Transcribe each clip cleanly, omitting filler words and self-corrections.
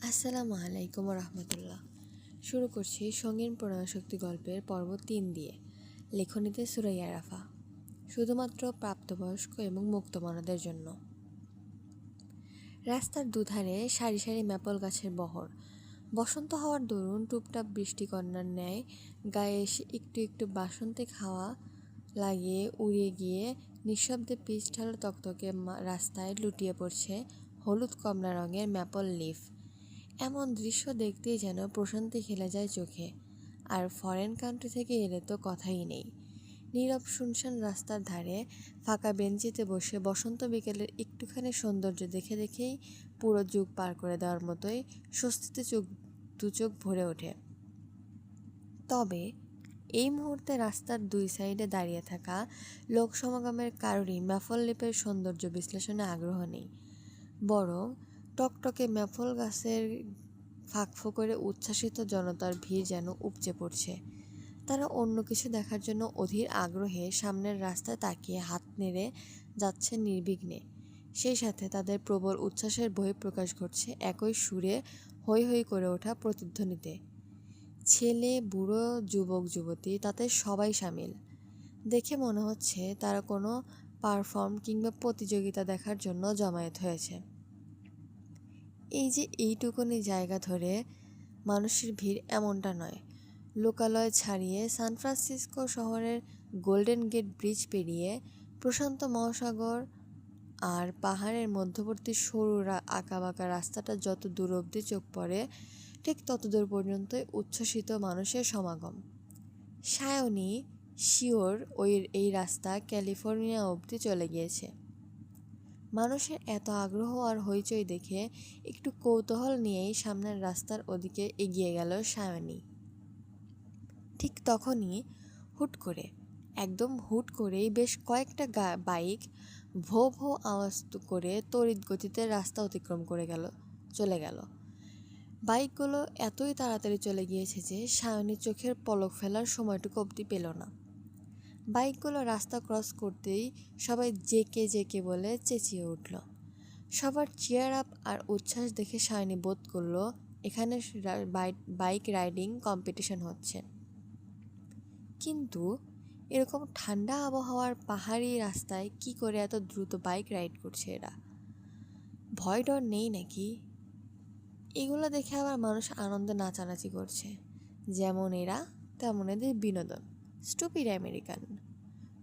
আসসালামু আলাইকুম রহমতুল্লাহ। শুরু করছি সঙ্গীন প্রণয়শক্তি গল্পের পর্ব ৩ দিয়ে। লেখনীতে সুরাইয়া রাফা। শুধুমাত্র প্রাপ্তবয়স্ক এবং মুক্তমনাদের জন্য। রাস্তার দুধারে সারি সারি ম্যাপল গাছের বহর। বসন্ত হওয়ার দরুন টুপটাপ বৃষ্টিকন্যার ন্যায় গায়ে এসে একটু একটু বাসন্তিক হাওয়া লাগিয়ে উড়িয়ে গিয়ে নিঃশব্দে পিচ ঢালা তকতকে রাস্তায় লুটিয়ে পড়ছে হলুদ কমলা রঙের ম্যাপল লিফ। এমন দৃশ্য দেখতেই যেন প্রশান্তি খেলে যায় চোখে। আর ফরেন কান্ট্রি থেকে এলে তো কথাই নেই। নীরব শুনশান রাস্তার ধারে ফাঁকা বেঞ্চিতে বসে বসন্ত বিকেলের একটুখানি সৌন্দর্য দেখে দেখেই পুরো যুগ পার করে দেওয়ার মতোই স্বস্তিতে দু চোখ ভরে ওঠে। তবে এই মুহূর্তে রাস্তার দুই সাইডে দাঁড়িয়ে থাকা লোক সমাগমের কারোরই ম্যাফল লিপের সৌন্দর্য বিশ্লেষণে আগ্রহ নেই। বরং টকটকে ম্যাফল গাছের ফাঁকফোকরে উচ্ছ্বাসিত জনতার ভিড় যেন উপচে পড়ছে। তারা অন্য কিছু দেখার জন্য অধীর আগ্রহে সামনের রাস্তায় তাকিয়ে হাত নেড়ে যাচ্ছে নির্বিঘ্নে। সেই সাথে তাদের প্রবল উচ্ছ্বাসের বহিঃপ্রকাশ ঘটছে একই সুরে হৈ হৈ করে ওঠা প্রতিধ্বনিতে। ছেলে, বুড়ো, যুবক, যুবতী তাতে সবাই সামিল। দেখে মনে হচ্ছে তারা কোনো পারফর্ম কিংবা প্রতিযোগিতা দেখার জন্য জমায়েত হয়েছে। এই যে এইটুকুনি জায়গা ধরে মানুষের ভিড় এমনটা নয়। লোকালয় ছাড়িয়ে সান ফ্রান্সিসকো শহরের গোল্ডেন গেট ব্রিজ পেরিয়ে প্রশান্ত মহাসাগর আর পাহাড়ের মধ্যবর্তী সরু আঁকাবাঁকা রাস্তাটা যত দূর অবধি চোখ পড়ে ঠিক তত দূর পর্যন্তই উচ্ছ্বসিত মানুষের সমাগম। সায়নী শিওর এই রাস্তা ক্যালিফোর্নিয়া অবধি চলে গিয়েছে। মানুষের এত আগ্রহ আর হইচই দেখে একটু কৌতূহল নিয়েই সামনের রাস্তার ওদিকে এগিয়ে গেল সায়নী। ঠিক তখনই একদম হুট করেই বেশ কয়েকটা বাইক ভো ভো আওয়াজ করে তড়িৎ গতিতে রাস্তা অতিক্রম করে চলে গেল। বাইকগুলো এতই তাড়াতাড়ি চলে গিয়েছে যে সায়নী চোখের পলক ফেলার সময়টুকু অবধি পেল না। বাইকগুলো রাস্তা ক্রস করতেই সবাই জেকে জেকে বলে চেঁচিয়ে উঠল। সবার চিয়ার আপ আর উচ্ছ্বাস দেখে সায়নী বোধ করল এখানে বাইক রাইডিং কম্পিটিশন হচ্ছে। কিন্তু এরকম ঠান্ডা আবহাওয়ার পাহাড়ি রাস্তায় কি করে এত দ্রুত বাইক রাইড করছে এরা? ভয় ডর নেই নাকি? এগুলো দেখে আবার মানুষ আনন্দে নাচানাচি করছে। যেমন এরা তেমন এদের বিনোদন। Stupid American.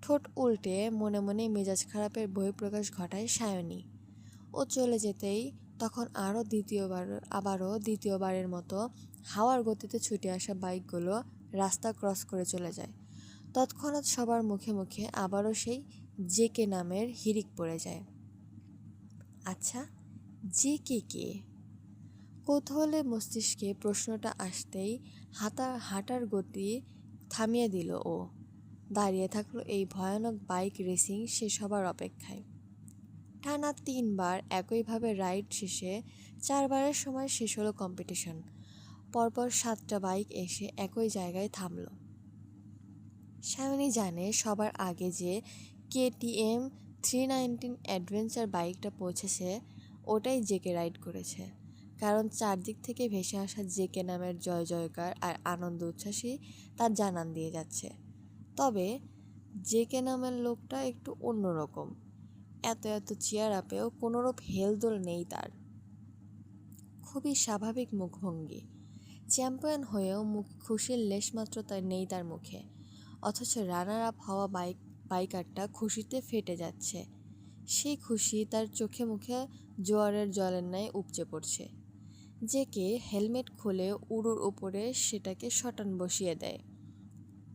ঠোঁট উল্টে মনে মনে মেজাজ খারাপের বহিঃপ্রকাশ ঘটায় সায়নী। ও চলে যেতেই তখন আবারও দ্বিতীয়বারের মতো হাওয়ার গতিতে ছুটে আসা বাইকগুলো রাস্তা ক্রস করে চলে যায়। তৎক্ষণাৎ সবার মুখে মুখে আবারও সেই জেকে নামের হিড়িক পড়ে যায়। আচ্ছা, জেকে কে? কৌতূহলে মস্তিষ্কে প্রশ্নটা আসতেই হাঁটার গতি থামিয়ে দিল ও। দাঁড়িয়ে থাকলো এই ভয়ানক বাইক রেসিং শেষ হবার অপেক্ষায়। টানা ৩ বার একইভাবে রাইড শেষে ৪ বারের সময় শেষ হলো কম্পিটিশন। পরপর ৭টা বাইক এসে একই জায়গায় থামল। সায়নী জানে সবার আগে যে KTM 319 অ্যাডভেঞ্চার বাইকটা পৌঁছেছে ওটাই জেকে রাইড করেছে। কারণ চারদিক থেকে ভেসে আসা জেকে নামের জয় জয়কার আর আনন্দ উচ্ছ্বাসই তার জানান দিয়ে যাচ্ছে। তবে জেকে নামের লোকটা একটু অন্যরকম। এত চেয়ার আপেও কোনোরূপ হেলদোল নেই তার। খুবই স্বাভাবিক মুখভঙ্গি। চ্যাম্পিয়ন হয়েও খুশির লেশমাত্র নেই তার মুখে। অথচ রানার আপ হওয়া বাইকারটা খুশিতে ফেটে যাচ্ছে। সেই খুশি তার চোখে মুখে জোয়ারের জলের ন্যায় উপচে পড়ছে। জেকে হেলমেট খুলে উড়ুর উপরে সেটাকে শটান বসিয়ে দেয়।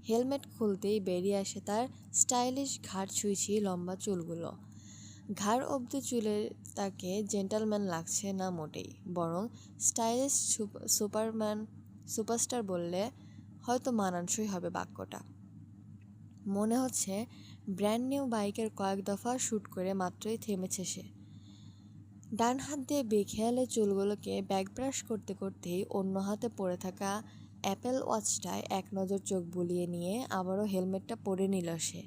হেলমেট খুলতেই বেরিয়ে আসে তার স্টাইলিশ ঘাড় ছুঁইছি লম্বা চুলগুলো। ঘাড় অবধি চুলে তাকে জেন্টালম্যান লাগছে না মোটেই, বরং স্টাইলিশ সুপারস্টার বললে হয়তো মানানসই হবে বাক্যটা। মনে হচ্ছে ব্র্যান্ড নিউ বাইকের কয়েক দফা শ্যুট করে মাত্রই থেমেছে সে। ডান হাত দিয়ে বেখেয়ালে চুলগুলোকে ব্যাকব্রাশ করতে করতেই অন্য হাতে পড়ে থাকা অ্যাপেল ওয়াচটায় এক নজর চোখ বুলিয়ে নিয়ে আবারও হেলমেটটা পরে নিল সে।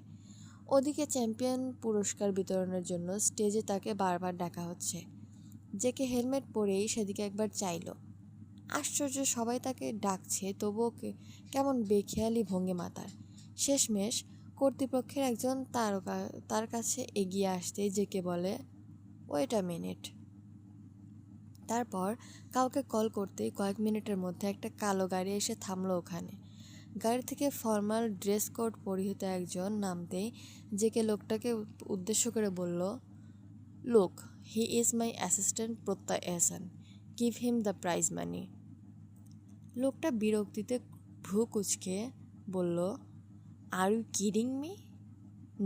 ওদিকে চ্যাম্পিয়ন পুরস্কার বিতরণের জন্য স্টেজে তাকে বারবার ডাকা হচ্ছে। জেকে হেলমেট পরেই সেদিকে একবার চাইল। আশ্চর্য, সবাই তাকে ডাকছে, তবুও কেমন বেখেয়ালি ভঙ্গিমা তার। শেষমেশ কর্তৃপক্ষের একজন তার কাছে এগিয়ে আসতে জেকে বলে, ওয়েট আ মিনিট। তারপর কাউকে কল করতেই কয়েক মিনিটের মধ্যে একটা কালো গাড়ি এসে থামলো ওখানে। গাড়ি থেকে ফর্মাল ড্রেস কোড পরিহিত একজন নামতেই জেকে লোকটাকে উদ্দেশ্য করে বলল, look, he is my assistant Pratyay Ehsan, give him the prize money. লোকটা বিরক্তিতে ভ্রু কুচকে বলল, are you kidding me?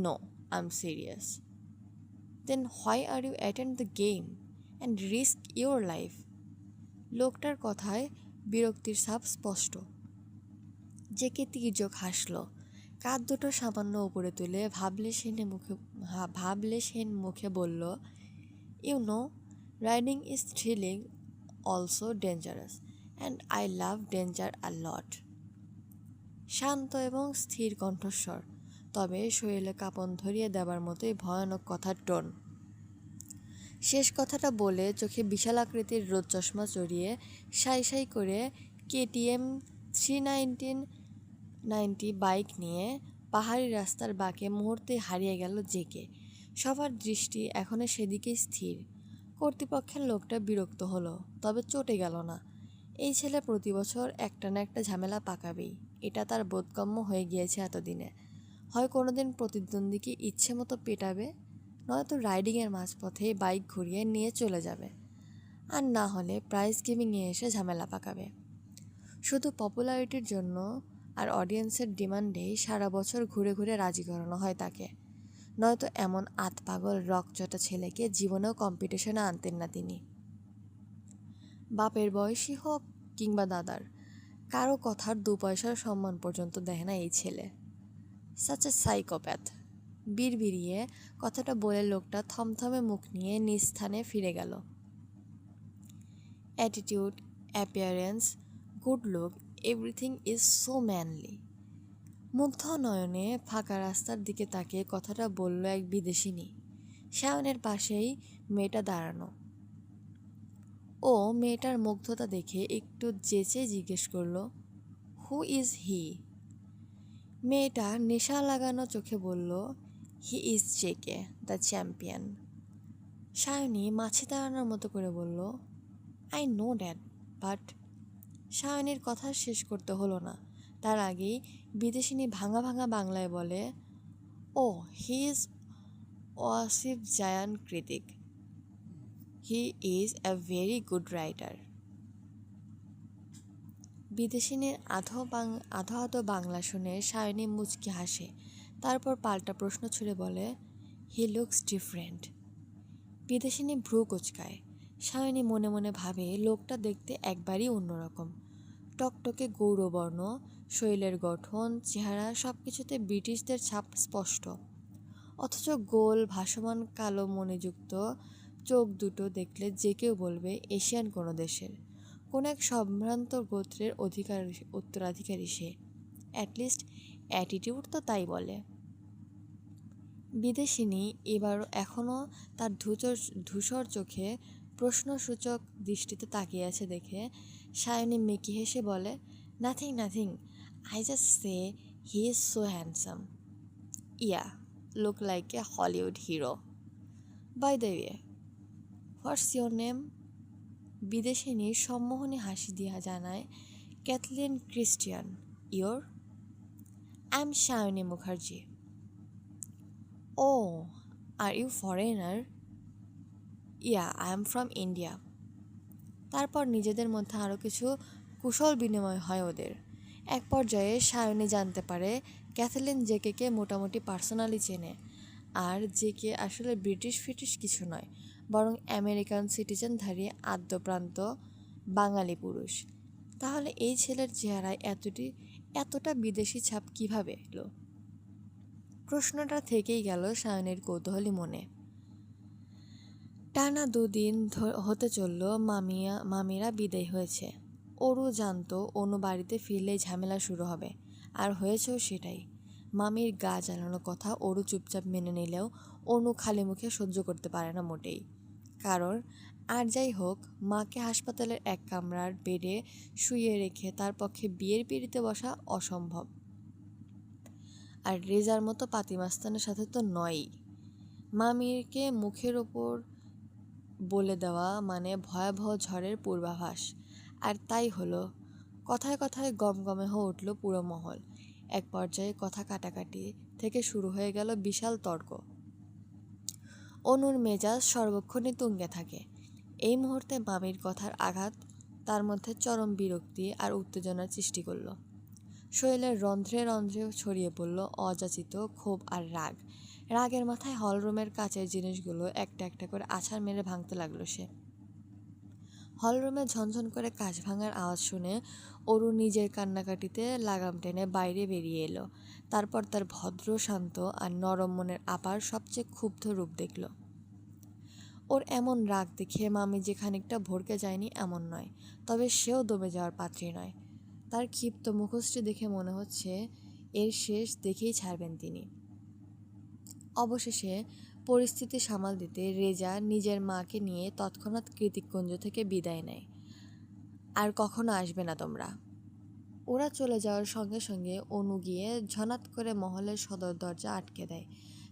No, I am serious. Then why are you attend the game and risk your life? লোকটার কথায় বিরক্তির ছাপ স্পষ্ট। জেকে তির্যক হাসল, কাঁধ দুটো সামান্য উপরে তুলে ভাবলেশহীন মুখে বলল, you know, riding is thrilling, also dangerous, and I love danger a lot. শান্ত এবং স্থির কণ্ঠস্বর, তবে শরীরে কাঁপন ধরিয়ে দেবার মতোই ভয়ানক কথার টোন। শেষ কথাটা বলে চোখে বিশাল আকৃতির রোদ চশমা চড়িয়ে সাই সাই করে KTM 390 বাইক নিয়ে পাহাড়ি রাস্তার বাঁকে মুহূর্তে হারিয়ে গেল জেকে। সবার দৃষ্টি এখনো সেদিকেই স্থির। কর্তৃপক্ষের লোকটা বিরক্ত হলো, তবে চটে গেল না। এই ছেলে প্রতি বছর একটা না একটা ঝামেলা পাকাবেই, এটা তার বোধগম্য হয়ে গিয়েছে এতদিনে। হয় কোনোদিন প্রতিদ্বন্দ্বীকে ইচ্ছে মতো পেটাবে, নয়তো রাইডিংয়ের মাঝপথে বাইক ঘুরিয়ে নিয়ে চলে যাবে, আর না হলে প্রাইজ গেমিংয়ে এসে ঝামেলা পাকাবে। শুধু পপুলারিটির জন্য আর অডিয়েন্সের ডিমান্ডেই সারা বছর ঘুরে ঘুরে রাজি করানো হয় তাকে, নয়তো এমন আতপাগল রকচটা ছেলেকে জীবনেও কম্পিটিশনে আনতেন না তিনি। বাপের বয়সী হোক কিংবা দাদার, কারো কথার 2 পয়সার সম্মান পর্যন্ত দেয় না এই ছেলে। Such a psychopath. বিড়বিড়িয়ে কথাটা বলে লোকটা থমথমে মুখ নিয়ে নিজ স্থানে ফিরে গেল। Attitude, appearance, good look, everything is so manly. মুগ্ধ নয়নে ফাঁকা রাস্তার দিকে তাকিয়ে কথাটা বলল এক বিদেশিনী। শাওনের পাশেই মেয়েটা দাঁড়ানো। ও মেয়েটার মুগ্ধতা দেখে একটু যেচে জিজ্ঞেস করল, হু ইজ হি? মেয়েটা নেশা লাগানো চোখে বলল, he is JK, the champion. সায়নী মাছি তাড়ানোর মতো করে বলল, আই নো দ্যাট, বাট। সায়নীর কথা শেষ করতে হলো না, তার আগেই বিদেশিনী ভাঙা ভাঙা বাংলায় বলে, oh he is Wasif Zayan Kritik, he is a very good writer. বিদেশিনীর আধো আধো বাংলা শুনে সায়নী মুচকি হাসে, তারপর পাল্টা প্রশ্ন ছুড়ে বলে, হি লুকস ডিফারেন্ট। বিদেশিনী ভ্রু কুচকায়। সায়নী মনে মনে ভাবে, লোকটা দেখতে একবারই অন্যরকম। টকটকে গৌরবর্ণ, শরীরের গঠন, চেহারা, সব কিছুতে ব্রিটিশদের ছাপ স্পষ্ট। অথচ গোল ভাসমান কালো মণিযুক্ত চোখ দুটো দেখলে যে কেউ বলবে এশিয়ান কোনো দেশের কোন এক সম্ভ্রান্ত গোত্রের উত্তরাধিকারী সে। অ্যাটলিস্ট অ্যাটিটিউড তো তাই বলে। বিদেশিনী এখনও তার ধূসর চোখে প্রশ্নসূচক দৃষ্টিতে তাকিয়ে আছে দেখে সায়নী মেকি হেসে বলে, nothing nothing, I just say he is so handsome. Yeah, look like a Hollywood hero. By the way, what's your name? বিদেশিনী সম্মোহনী হাসি দিয়া জানায়, Kathleen Christian. Your? I am Sayani Mukherjee. Oh, are you foreigner? Yeah, I am from India. তারপর নিজেদের মধ্যে আরও কিছু কুশল বিনিময় হয় ওদের। এক পর্যায়ে সায়নী জানতে পারে ক্যাথলিন জেকেকে মোটামুটি পার্সোনালি চেনে, আর জেকে আসলে ব্রিটিশ ফিটিশ কিছু নয়, বরং আমেরিকান সিটিজেনধারী আদ্যপ্রান্ত বাঙালি পুরুষ। তাহলে এই ছেলের চেহারায় এতটা বিদেশি ছাপ কীভাবে এলো? প্রশ্নটা থেকেই গেল সায়নের কৌতূহলী মনে। টানা 2 দিন হতে চলল মামিরা বিদায় হয়েছে। অরু জানতো অনু বাড়িতে ফিরলেই ঝামেলা শুরু হবে, আর হয়েছেও সেটাই। মামির গা জ্বালানো কথা অরু চুপচাপ মেনে নিলেও অনু খালি মুখে সহ্য করতে পারে না মোটেই। কারণ আর যাই হোক, মাকে হাসপাতালের এক কামরার বেডে শুইয়ে রেখে তার পক্ষে বিয়ের পিঁড়িতে বসা অসম্ভব। আর রেজার মতো পাতিমাস্তানের সাথে তো নয়ই। মামিরকে মুখের ওপর বলে দেওয়া মানে ভয়াবহ ঝড়ের পূর্বাভাস। আর তাই হলো। কথায় কথায় গমগমে হয়ে উঠল পুরো মহল। এক পর্যায়ে কথা কাটাকাটি থেকে শুরু হয়ে গেল বিশাল তর্ক। অনুর মেজাজ সর্বক্ষণই তুঙ্গে থাকে। এই মুহূর্তে মামির কথার আঘাত তার মধ্যে চরম বিরক্তি আর উত্তেজনার সৃষ্টি করল। শরীরের রন্ধ্রে রন্ধ্রে ছড়িয়ে পড়ল অযাচিত ক্ষোভ আর রাগ। রাগের মাথায় হলরুমের কাচের জিনিসগুলো একটা একটা করে আছাড় মেরে ভাঙতে লাগলো সে। হলরুমে ঝনঝন করে কাঁচ ভাঙার আওয়াজ শুনে অরু নিজের কান্নাকাটিতে লাগাম টেনে বাইরে বেরিয়ে এলো। তারপর তার ভদ্র, শান্ত আর নরম মনের আপার সবচেয়ে ক্ষুব্ধ রূপ দেখল। ওর এমন রাগ দেখে মামি যে খানিকটা ভড়কে যায়নি এমন নয়, তবে সেও দমে যাওয়ার পাত্রী নয়। তার ক্ষিপ্ত মুখশ্রী দেখে মনে হচ্ছে এর শেষ দেখেই ছাড়বেন তিনি। অবশেষে পরিস্থিতি সামাল দিতে রেজা নিজের মাকে নিয়ে তৎক্ষণাৎ কৃতিককুঞ্জ থেকে বিদায় নেয়। আর কখনো আসবে না তোমরা। ওরা চলে যাওয়ার সঙ্গে সঙ্গে অনু গিয়ে ঝনাৎ করে মহলের সদর দরজা আটকে দেয়।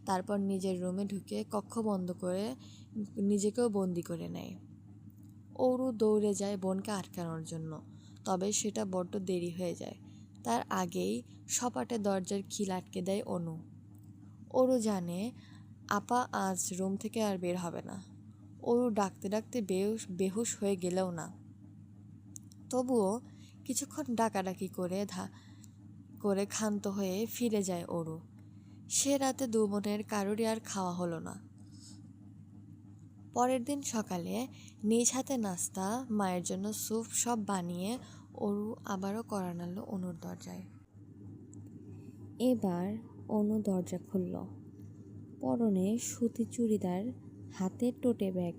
তারপর নিজের রুমে ঢুকে কক্ষ বন্ধ করে নিজেকেও বন্দি করে নেয়। অরু দৌড়ে যায় বোনকে আটকানোর জন্য, তবে সেটা বড্ড দেরি হয়ে যায়। তার আগেই সপাটে দরজার খিল আটকে দেয় অনু। অরু জানে আপা আজ রুম থেকে আর বের হবে না। অরু ডাকতে ডাকতে বেহুশ হয়ে গেলেও না। তবুও কিছুক্ষণ ডাকাডাকি করে ক্ষান্ত হয়ে ফিরে যায় অরু। সে রাতে দু বোনের কারোরই আর খাওয়া হলো না। পরের দিন সকালে নিজ হাতে নাস্তা, মায়ের জন্য স্যুপ সব বানিয়ে অরু আবারও কড়া নাড়ল অনুর দরজায়। এবার অনু দরজা খুলল। পরনে সুতি চুড়িদার, হাতে টোটে ব্যাগ,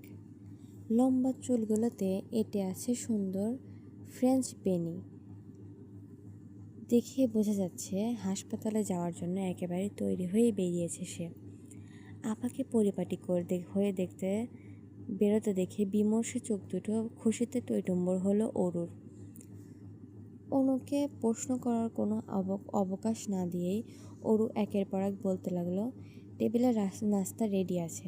লম্বা চুলগুলোতে এঁটে আছে সুন্দর ফ্রেঞ্চ বেনি। দেখে বোঝা যাচ্ছে হাসপাতালে যাওয়ার জন্য একেবারে তৈরি হয়ে বেরিয়েছে সে। আপাকে পরিপাটি হয়ে বেরোতে দেখে বিমর্ষে চোখ দুটো খুশিতে টইটুম্বর হলো অরুর। অনুকে প্রশ্ন করার কোনো অবকাশ না দিয়েই অরু একের পর এক বলতে লাগলো, টেবিলে নাস্তা রেডি আছে,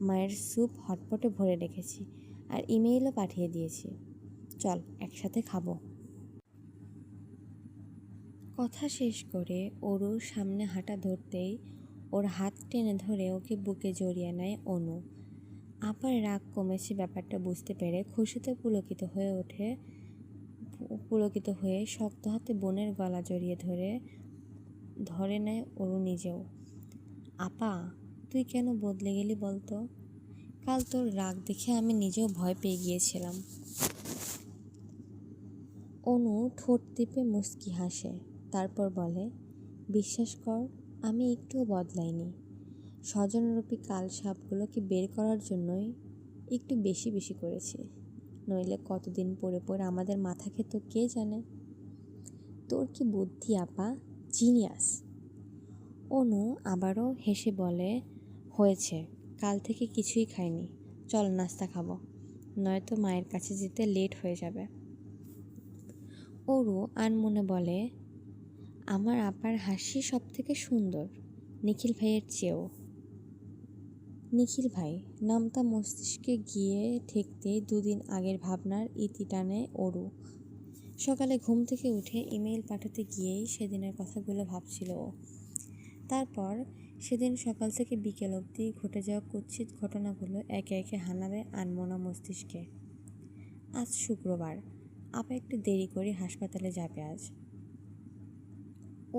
মায়ের স্যুপ হটপটে ভরে রেখেছি, আর ইমেইলও পাঠিয়ে দিয়েছি, চল একসাথে খাবো। কথা শেষ করে অরুর সামনে হাঁটা ধরতেই ওর হাত টেনে ধরে ওকে বুকে জড়িয়ে নেয় অনু। আপার রাগ কমেছে ব্যাপারটা বুঝতে পেরে খুশিতে পুলকিত হয়ে শক্ত হাতে বোনের গলা জড়িয়ে ধরে নেয় অরু নিজেও। আপা, তুই কেন বদলে গেলি বলতো? কাল তোর রাগ দেখে আমি নিজেও ভয় পেয়ে গিয়েছিলাম। অনু ঠোঁট টিপে মুচকি হাসে, তারপর বলে, বিশ্বাস কর, আমি একটুও বদলাইনি। স্বজনরূপী কাল সাপগুলোকে বের করার জন্যই একটু বেশি বেশি করেছি, নইলে কতদিন পরে পরে আমাদের মাথা খেত কে জানে। তোর কি বুদ্ধি আপা, জিনিয়াস। অনু আবারও হেসে বলে, হয়েছে, কাল থেকে কিছুই খাইনি, চল নাস্তা খাবো, নয়তো মায়ের কাছে যেতে লেট হয়ে যাবে। অরু আনমনে বলে, আমার আপার হাসি সব থেকে সুন্দর, নিখিল ভাইয়ের চেয়েও। নিখিল ভাই নামটা মস্তিষ্কে গিয়ে ঠেকতেই দুদিন আগের ভাবনার ইতি টানে অরু। সকালে ঘুম থেকে উঠে ইমেইল পাঠাতে গিয়েই সেদিনের কথাগুলো ভাবছিল ও। তারপর সেদিন সকাল থেকে বিকেল অবধি ঘটে যাওয়া কুৎসিত ঘটনাগুলো একে একে হানা দেয় আনমনা মস্তিষ্কে। আজ শুক্রবার, আপা একটু দেরি করে হাসপাতালে যাবে আজ।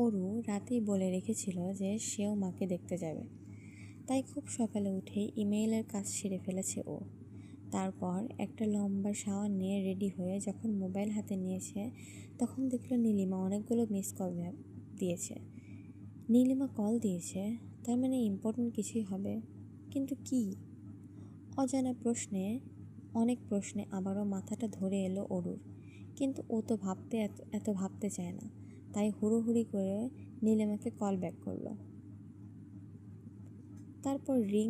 অরু রাতেই বলে রেখেছিল যে সেও মাকে দেখতে যাবে, তাই খুব সকালে উঠেই ইমেইলের কাজ সেরে ফেলেছে ও। তারপর একটা লম্বা শাওয়ার নিয়ে রেডি হয়ে যখন মোবাইল হাতে নিয়েছে, তখন দেখলো নীলিমা অনেকগুলো মিস কল দিয়েছে। নীলিমা কল দিয়েছে, তার মানে ইম্পর্টেন্ট কিছুই হবে, কিন্তু কি? অজানা অনেক প্রশ্নে আবারও মাথাটা ধরে এলো অরুর, কিন্তু ও তো এত ভাবতে চায় না, তাই হুড়োহুড়ি করে নীলিমাকে কল ব্যাক করলো। তারপর রিং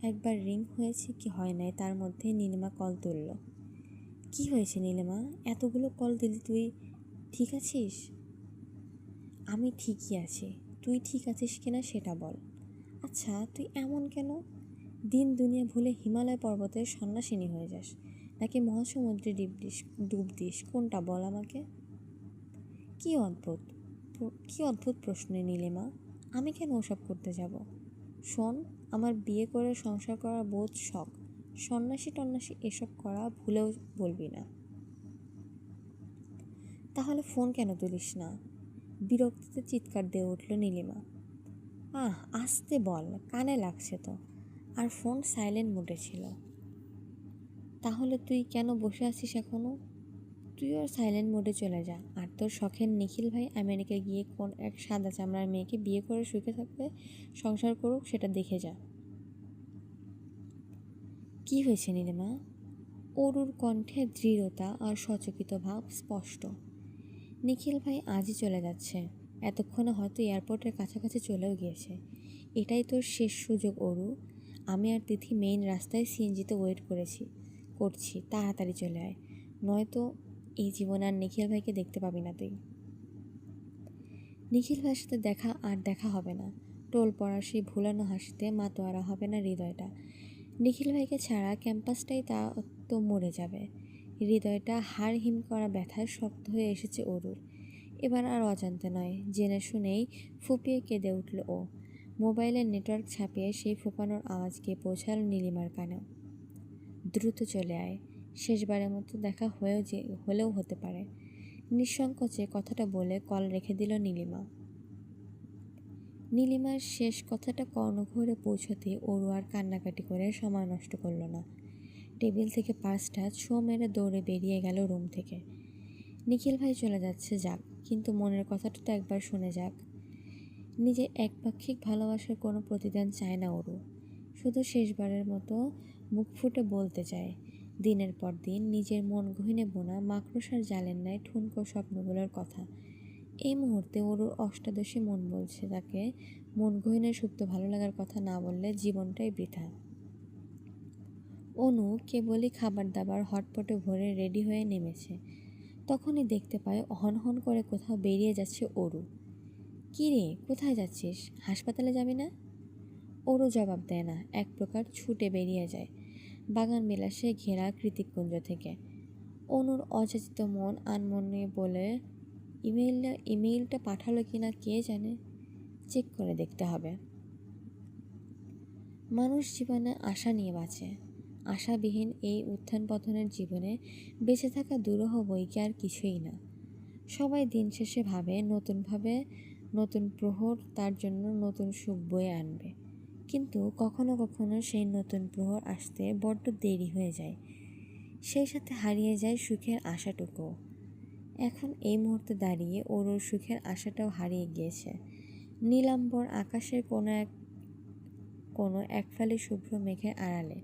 একবার রিং হয়েছে কি হয় নাই তার মধ্যে নীলিমা কল তুলল। কি হয়েছে নীলিমা, এতগুলো কল দিলি তুই? ঠিক আছিস? আমি ঠিকই আছি, তুই ঠিক আছিস কিনা সেটা বল। আচ্ছা তুই এমন কেন? দিন দুনিয়া ভুলে হিমালয় পর্বতের সন্ন্যাসিনী হয়ে যাস, নাকি মহাসমুদ্রে ডুব দিস, কোনটা বল আমাকে। কি অদ্ভুত কি অদ্ভুত প্রশ্ন নীলিমা, আমি কেন ওসব করতে যাব? শোন, আমার বিয়ে করে সংসার করার বোধ শখ, সন্ন্যাসী টন্যাসী এসব করা ভুলেও বলবি না। তাহলে ফোন কেন তুলিস না? বিরক্তিতে চিৎকার দিয়ে উঠল নীলিমা। আস্তে বল, কানে লাগছে তো। আর ফোন সাইলেন্ট মোডে ছিল। তাহলে তুই কেন বসে আছিস এখনো? তুইও সাইলেন্ট মোডে চলে যা, আর তোর শখের নিখিল ভাই আমেরিকা গিয়ে কোন এক সাদা চামড়ার মেয়েকে বিয়ে করে সুখে থাকবে, সংসার করুক, সেটা দেখে যা। কি হয়েছে নীলিমা? অরুর কণ্ঠে দৃঢ়তা আর সচকিত ভাব স্পষ্ট। নিখিল ভাই আজই চলে যাচ্ছে, এতক্ষণে হয়তো এয়ারপোর্টের কাছাকাছি চলেও গিয়েছে। এটাই তোর শেষ সুযোগ অরু। আমি আর তিথি মেইন রাস্তায় সিএনজিতে ওয়েট করছি, তাড়াতাড়ি চলে আয়, নয়তো এই জীবনে আর নিখিল ভাইকে দেখতে পাবি না তুই। নিখিল ভাইয়ের সাথে দেখা হবে না। টোল পড়ার সেই ভুলানো হাসিতে মাতোয়ারা হবে না হৃদয়টা। নিখিল ভাইকে ছাড়া ক্যাম্পাসটাই তো মরে যাবে। হৃদয়টা হাড় হিম করা ব্যথায় শক্ত হয়ে এসেছে অরুর। এবার আর অজান্তে নয়, জেনে শুনেই ফুপিয়ে কেঁদে উঠল ও। মোবাইলের নেটওয়ার্ক ছাপিয়ে সেই ফোপানোর আওয়াজ গিয়ে পৌঁছাল নীলিমার কানেও। দ্রুত চলে আয়, শেষবারের মতো দেখা হলেও হতে পারে। নিঃসংকোচে কথাটা বলে কল রেখে দিল নীলিমা। নীলিমার শেষ কথাটা কর্ণঘরে পৌঁছতে অরু আর কান্নাকাটি করে সময় নষ্ট করল না। টেবিল থেকে পার্সটা ছো মেরে দৌড়ে বেরিয়ে গেল রুম থেকে। নিখিল ভাই চলে যাচ্ছে যাক, কিন্তু মনের কথাটা তো একবার শুনে যাক। নিজের একপাক্ষিক ভালোবাসার কোনো প্রতিদান চায় না অরু, শুধু শেষবারের মতো মুখ ফুটে বলতে চায় দিনের পর দিন নিজের মন গহীনে বোনা মাকড়সার জালের ন্যায় ঠুনকো স্বপ্নগুলোর কথা। এই মুহূর্তে অরুর অষ্টাদশী মন বলছে তাকে মন গহীনে সুপ্ত ভালো লাগার কথা না বললে জীবনটাই বৃথা। অনু কেবলই খাবার দাবার হটপটে ভরে রেডি হয়ে নেমেছে, তখনই দেখতে পায় হনহন করে কোথাও বেরিয়ে যাচ্ছে অরু। কী রে, কোথায় যাচ্ছিস? হাসপাতালে যাবি না? অরু জবাব দেয় না, এক প্রকার ছুটে বেরিয়ে যায় বাগান বিলাসে ঘেরা কৃতিককুঞ্জ থেকে। অনুর অযাচিত মন আনমনে বলে, ইমেইলটা পাঠালো কিনা কে জানে, চেক করে দেখতে হবে। মানুষ জীবনে আশা নিয়ে বাঁচে। আশাবিহীন এই উত্থান পতনের জীবনে বেঁচে থাকা দুরূহ বইকে আর কিছুই না। সবাই দিন শেষে ভাবে নতুন প্রহর তার জন্য নতুন সুখ বয়ে আনবে, কিন্তু কখনো কখনো সেই নতুন প্রহর আসতে বড্ড দেরি হয়ে যায়। সেই সাথে হারিয়ে যায় সুখের আশাটুকুও। এখন এই মুহূর্তে দাঁড়িয়ে ওর সুখের আশাটাও হারিয়ে গিয়েছে নীলাম্বর আকাশের কোনো এক ফালি শুভ্র মেঘের আড়ালে।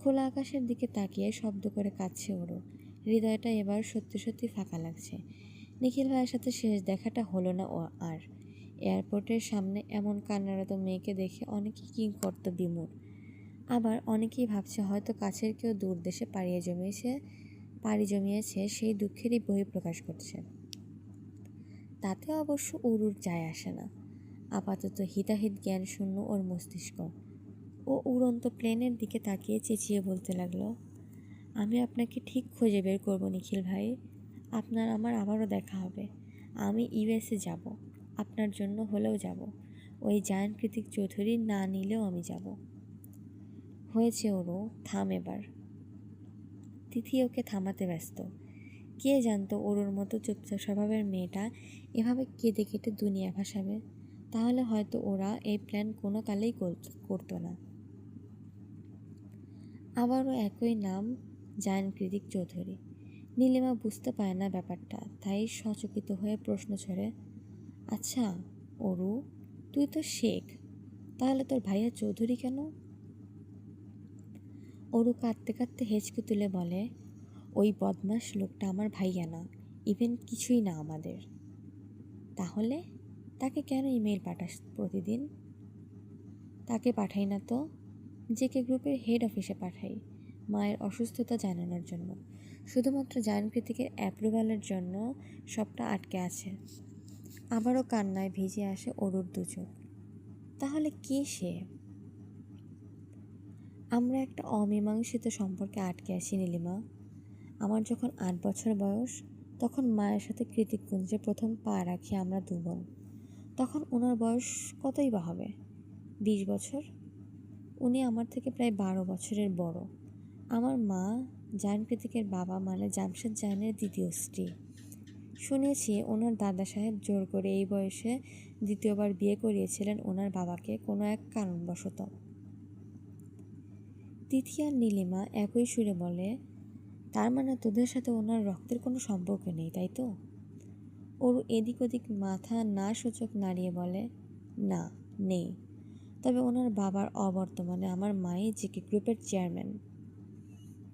খোলা আকাশের দিকে তাকিয়ে শব্দ করে কাঁদছে ওরও। হৃদয়টা এবার সত্যি সত্যি ফাঁকা লাগছে। নিখিল ভাইয়ের সাথে শেষ দেখাটা হলো না ও আর। এয়ারপোর্টের সামনে এমন কান্নারত মেয়েকে দেখে অনেকেই কি করত বিমূঢ়, আবার অনেকেই ভাবছে হয়তো কাছের কেউ দূর দেশে পাড়ি জমিয়েছে, সেই দুঃখেরই বহিঃপ্রকাশ করছে। তাতে অবশ্য উরুর যায় আসে না। আপাতত হিতাহিত জ্ঞান শূন্য ওর মস্তিষ্ক। ও উড়ন্ত প্লেনের দিকে তাকিয়ে চেঁচিয়ে বলতে লাগলো, আমি আপনাকে ঠিক খুঁজে বের করব নিখিল ভাই, আমার আবারও দেখা হবে। আমি ইউএসএ যাব, আপনার জন্য হলেও যাব। ওই জায়ান কৃতিক চৌধুরী না নিলেও আমি যাব। হয়েছে ওরও, থাম এবার। তিথি ওকে থামাতে ব্যস্ত। কে জানতো ওর মতো চুপচাপ স্বভাবের মেয়েটা এভাবে কেঁদে কেটে দুনিয়া ভাসাবে। তাহলে হয়তো ওরা এই প্ল্যান কোনো কালেই করতো না। আবারও একই নাম, জায়ান কৃতিক চৌধুরী। নীলিমা বুঝতে পারে না ব্যাপারটা, তাই সচকিত হয়ে প্রশ্ন ছড়ে, আচ্ছা অরু, তুই তো শেখ, তাহলে তোর ভাইয়া চৌধুরী কেন? অরু কাঁদতে কাঁদতে হেঁচকে তুলে বলে, ওই বদমাস লোকটা আমার ভাইয়া না, ইভেন কিছুই না আমাদের। তাহলে তাকে কেন ইমেল পাঠাস প্রতিদিন? তাকে পাঠাই না তো। জেকে গ্রুপের হেড অফিসে পাঠাই মায়ের অসুস্থতা জানানোর জন্য। শুধুমাত্র জায়ান কৃতিকের অ্যাপ্রুভালের জন্য সবটা আটকে আছে। আবারও কান্নায় ভিজে আসে অরুর দু চোখ। তাহলে কে সে? আমরা একটা অমীমাংসিত সম্পর্কে আটকে আছি নীলিমা। আমার যখন 8 বছর বয়স, তখন মায়ের সাথে কৃতিকপুঞ্জে প্রথম পা রাখি আমরা দু বোন। তখন ওনার বয়স কতই বা হবে, 20 বছর। উনি আমার থেকে প্রায় 12 বছরের বড়। আমার মা জায়ান কৃতিকের বাবা মানে জামশেদ জায়ানের দ্বিতীয় স্ত্রী। শুনেছি ওনার দাদা সাহেব জোর করে এই বয়সে দ্বিতীয়বার বিয়ে করিয়েছিলেন ওনার বাবাকে কোনো এক কারণবশত। তিথি আর নীলিমা একই সুরে বলে, তার মানে তোদের সাথে ওনার রক্তের কোনো সম্পর্ক নেই, তাই তো? ওর এদিক ওদিক মাথা না সূচক নাড়িয়ে বলে, না, নেই। তবে ওনার বাবার অবর্তমানে আমার মাই জেকে গ্রুপের চেয়ারম্যান।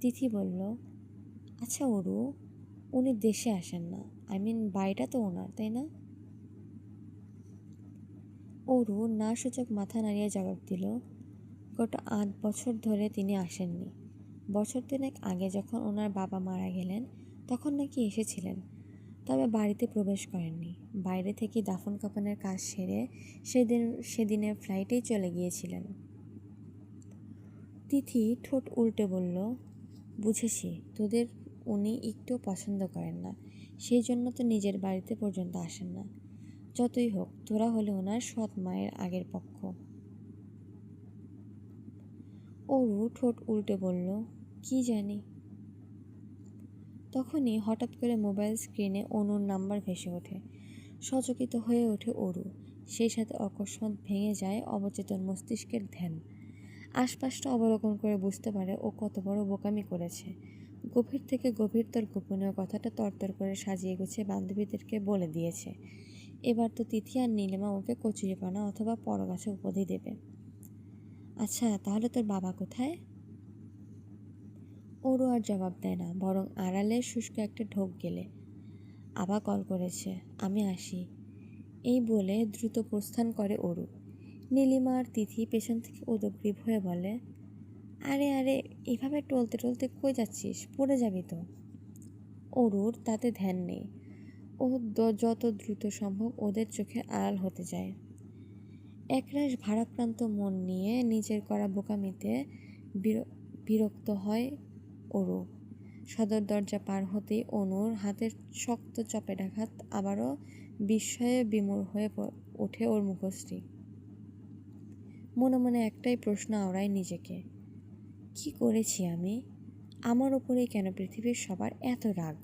তিথি বলল, আচ্ছা অরু, উনি দেশে আসেন না, বাড়িটা তো ওনার, তাই না? অরু না সূচক মাথা নাড়িয়ে জবাব দিল, গত 8 বছর ধরে তিনি আসেননি। বছর 3 আগে যখন ওনার বাবা মারা গেলেন তখন নাকি এসেছিলেন, তবে বাড়িতে প্রবেশ করেননি। বাইরে থেকে দাফন কাফনের কাজ সেরে সেদিনের ফ্লাইটেই চলে গিয়েছিলেন। তিথি ঠোঁট উল্টে বলল, বুঝেছি, তোদের উনি একটু পছন্দ করেন না, সেই জন্য তো নিজের বাড়িতে পর্যন্ত আসেন না। যতই হোক, তোরা হলে ওনার সৎ মায়ের আগের পক্ষ। অরু ঠোঁট উল্টে বলল, কি জানি। তখনই হঠাৎ করে মোবাইল স্ক্রিনে অনুর নাম্বার ভেসে ওঠে। সচকিত হয়ে ওঠে অরু। সেই সাথে অকস্মাৎ ভেঙে যায় অবচেতন মস্তিষ্কের ধ্যান। আশপাশটা অবলোকন করে বুঝতে পারে ও কত বড় বোকামি করেছে। গভীর থেকে গভীরতর গোপনীয় কথাটা তরতর করে সাজিয়ে গুছিয়ে বান্ধবীদেরকে বলে দিয়েছে। এবার তো তিথি আর নীলিমা ওকে কচুরিপানা অথবা পরগাছা উপাধি দেবে। আচ্ছা, তাহলে তোর বাবা কোথায়? ওরও আর জবাব দেয় না, বরং আড়ালে শুষ্ক একটা ঢোক গেলে, আবার কল করেছে, আমি আসি, এই বলে দ্রুত প্রস্থান করে অরু। নীলিমা আর তিথি পেছন থেকে উদগ্রীব হয়ে বলে, আরে আরে, এভাবে টলতে টলতে কই যাচ্ছিস, পড়ে যাবি তো। অরুর তাতে ধ্যান নেই। ও যত দ্রুত সম্ভব ওদের চোখে আড়াল হতে যায়। একরাশ ভারাক্রান্ত মন নিয়ে নিজের করা বোকামিতে বিরক্ত হয় অরু। সদর দরজা পার হতেই অনুর হাতের শক্ত চপেটাঘাত আবারও বিস্ময়ে বিমূঢ় হয়ে ওঠে ওর মুখশ্রী। মনে মনে একটাই প্রশ্ন আওড়ায় নিজেকে, কি করেছি আমি? আমার ওপরেই কেন পৃথিবীর সবার এত রাগ?